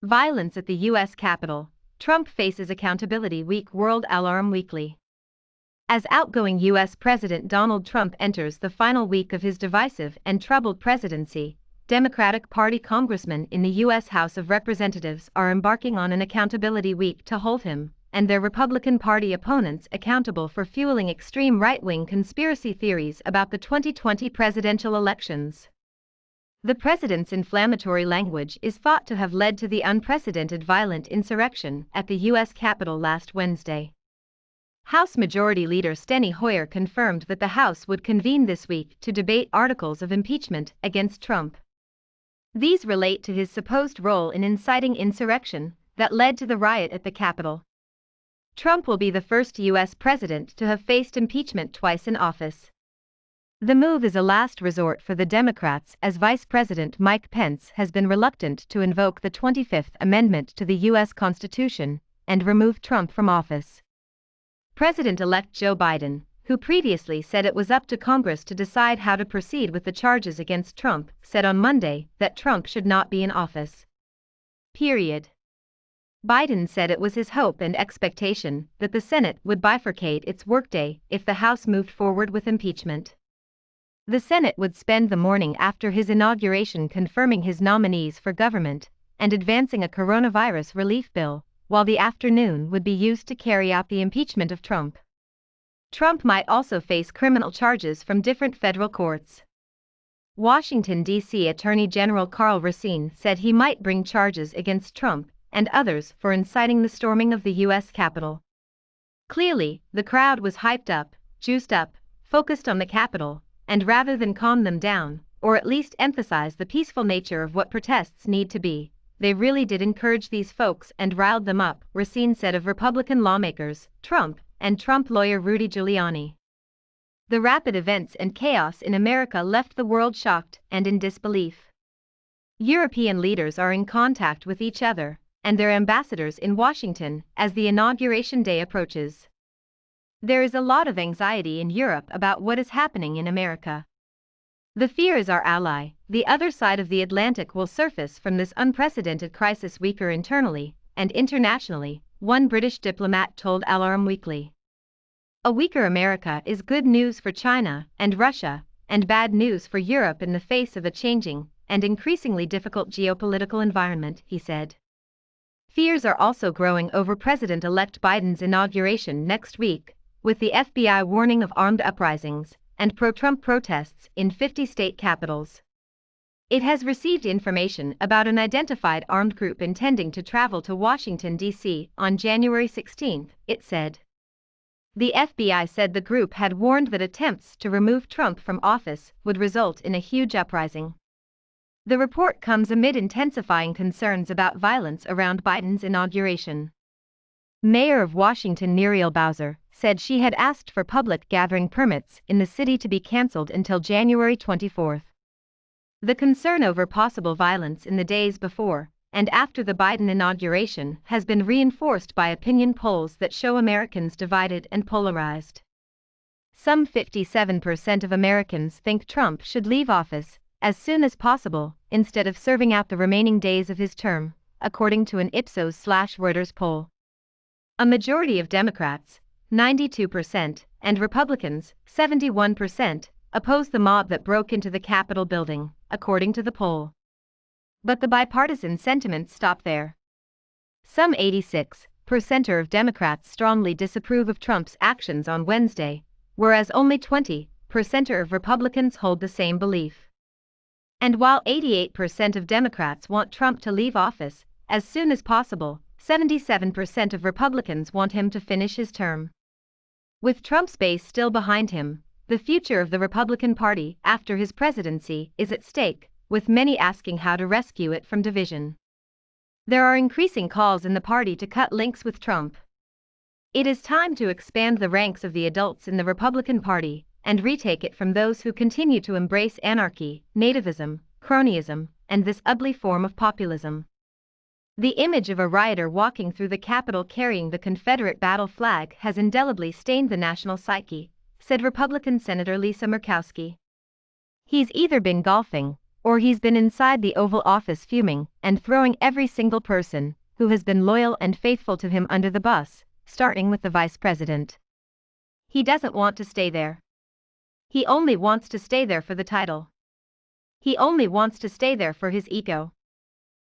Violence at the U.S. Capitol. Trump faces accountability week. World Al Ahram Weekly. As outgoing U.S. President Donald Trump enters the final week of his divisive and troubled presidency, Democratic Party congressmen in the U.S. House of Representatives are embarking on an accountability week to hold him and their Republican Party opponents accountable for fueling extreme right-wing conspiracy theories about the 2020 presidential elections. The president's inflammatory language is thought to have led to the unprecedented violent insurrection at the U.S. Capitol last Wednesday. House Majority Leader Steny Hoyer confirmed that the House would convene this week to debate articles of impeachment against Trump. These relate to his supposed role in inciting insurrection that led to the riot at the Capitol. Trump will be the first U.S. president to have faced impeachment twice in office. The move is a last resort for the Democrats as Vice President Mike Pence has been reluctant to invoke the 25th Amendment to the U.S. Constitution and remove Trump from office. President-elect Joe Biden, who previously said it was up to Congress to decide how to proceed with the charges against Trump, said on Monday that Trump should not be in office. Period. Biden said it was his hope and expectation that the Senate would bifurcate its workday if the House moved forward with impeachment. The Senate would spend the morning after his inauguration confirming his nominees for government and advancing a coronavirus relief bill, while the afternoon would be used to carry out the impeachment of Trump. Trump might also face criminal charges from different federal courts. Washington, D.C. Attorney General Karl Racine said he might bring charges against Trump and others for inciting the storming of the U.S. Capitol. Clearly, the crowd was hyped up, juiced up, focused on the Capitol, and rather than calm them down, or at least emphasize the peaceful nature of what protests need to be, they really did encourage these folks and riled them up, Racine said of Republican lawmakers, Trump, and Trump lawyer Rudy Giuliani. The rapid events and chaos in America left the world shocked and in disbelief. European leaders are in contact with each other and their ambassadors in Washington as the inauguration day approaches. There is a lot of anxiety in Europe about what is happening in America. The fear is our ally, the other side of the Atlantic will surface from this unprecedented crisis weaker internally and internationally, one British diplomat told Al Ahram Weekly. A weaker America is good news for China and Russia, and bad news for Europe in the face of a changing and increasingly difficult geopolitical environment, he said. Fears are also growing over President-elect Biden's inauguration next week, with the FBI warning of armed uprisings and pro-Trump protests in 50 state capitals. It has received information about an identified armed group intending to travel to Washington, D.C. on January 16, it said. The FBI said the group had warned that attempts to remove Trump from office would result in a huge uprising. The report comes amid intensifying concerns about violence around Biden's inauguration. Mayor of Washington Muriel Bowser said she had asked for public gathering permits in the city to be canceled until January 24. The concern over possible violence in the days before and after the Biden inauguration has been reinforced by opinion polls that show Americans divided and polarized. Some 57% of Americans think Trump should leave office as soon as possible instead of serving out the remaining days of his term, according to an Ipsos/Reuters poll. A majority of Democrats, 92%, and Republicans, 71%, oppose the mob that broke into the Capitol building, according to the poll. But the bipartisan sentiments stop there. Some 86% of Democrats strongly disapprove of Trump's actions on Wednesday, whereas only 20% of Republicans hold the same belief. And while 88% of Democrats want Trump to leave office as soon as possible, 77% of Republicans want him to finish his term. With Trump's base still behind him, the future of the Republican Party after his presidency is at stake, with many asking how to rescue it from division. There are increasing calls in the party to cut links with Trump. It is time to expand the ranks of the adults in the Republican Party and retake it from those who continue to embrace anarchy, nativism, cronyism, and this ugly form of populism. The image of a rioter walking through the Capitol carrying the Confederate battle flag has indelibly stained the national psyche, said Republican Senator Lisa Murkowski. He's either been golfing or he's been inside the Oval Office fuming and throwing every single person who has been loyal and faithful to him under the bus, starting with the vice president. He doesn't want to stay there. He only wants to stay there for the title. He only wants to stay there for his ego.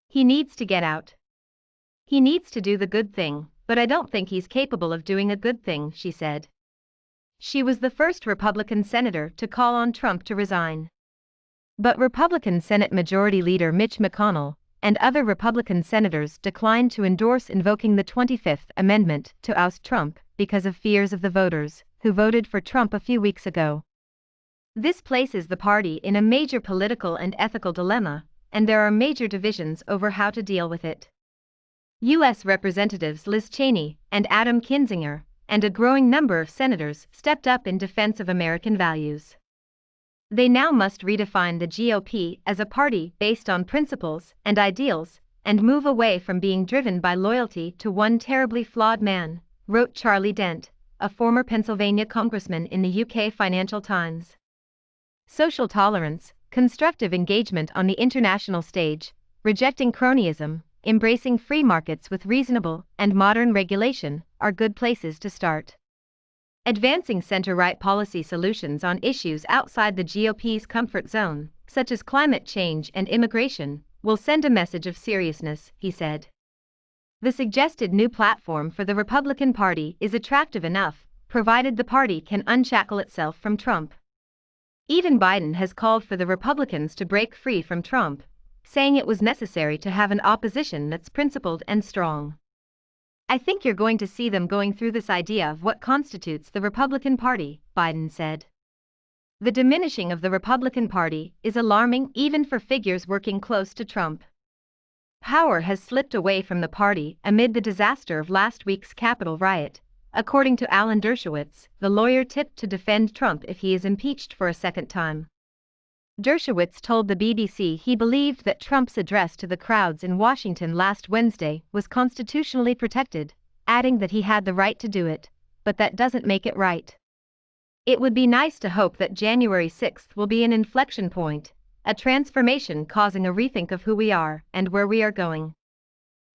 He needs to get out. He needs to do the good thing, but I don't think he's capable of doing a good thing, she said. She was the first Republican senator to call on Trump to resign. But Republican Senate Majority Leader Mitch McConnell and other Republican senators declined to endorse invoking the 25th Amendment to oust Trump because of fears of the voters who voted for Trump a few weeks ago. This places the party in a major political and ethical dilemma, and there are major divisions over how to deal with it. U.S. Representatives Liz Cheney and Adam Kinzinger and a growing number of senators stepped up in defense of American values. They now must redefine the GOP as a party based on principles and ideals and move away from being driven by loyalty to one terribly flawed man, wrote Charlie Dent, a former Pennsylvania congressman in the UK Financial Times. Social tolerance, constructive engagement on the international stage, rejecting cronyism, embracing free markets with reasonable and modern regulation are good places to start. Advancing center-right policy solutions on issues outside the GOP's comfort zone, such as climate change and immigration, will send a message of seriousness, he said. The suggested new platform for the Republican Party is attractive enough, provided the party can unshackle itself from Trump. Even Biden has called for the Republicans to break free from Trump, saying it was necessary to have an opposition that's principled and strong. I think you're going to see them going through this idea of what constitutes the Republican Party, Biden said. The diminishing of the Republican Party is alarming even for figures working close to Trump. Power has slipped away from the party amid the disaster of last week's Capitol riot, according to Alan Dershowitz, the lawyer tipped to defend Trump if he is impeached for a second time. Dershowitz told the BBC he believed that Trump's address to the crowds in Washington last Wednesday was constitutionally protected, adding that he had the right to do it, but that doesn't make it right. It would be nice to hope that January 6th will be an inflection point, a transformation causing a rethink of who we are and where we are going.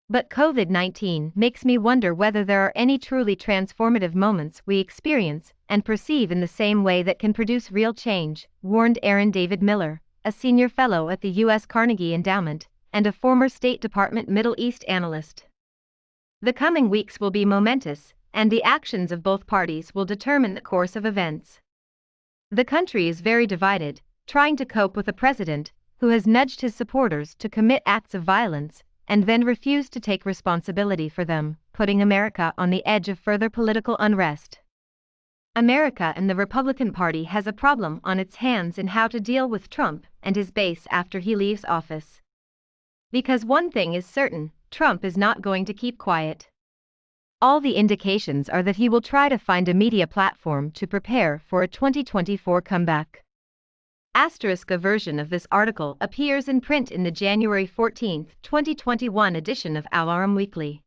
But COVID-19 makes me wonder whether there are any truly transformative moments we experience and perceive in the same way that can produce real change, warned Aaron David Miller, a senior fellow at the U.S. Carnegie Endowment and a former State Department Middle East analyst. The coming weeks will be momentous, and the actions of both parties will determine the course of events. The country is very divided, trying to cope with a president who has nudged his supporters to commit acts of violence and then refused to take responsibility for them, putting America on the edge of further political unrest. America and the Republican Party has a problem on its hands in how to deal with Trump and his base after he leaves office. Because one thing is certain, Trump is not going to keep quiet. All the indications are that he will try to find a media platform to prepare for a 2024 comeback. A version of this article appears in print in the January 14, 2021 edition of Al Ahram Weekly.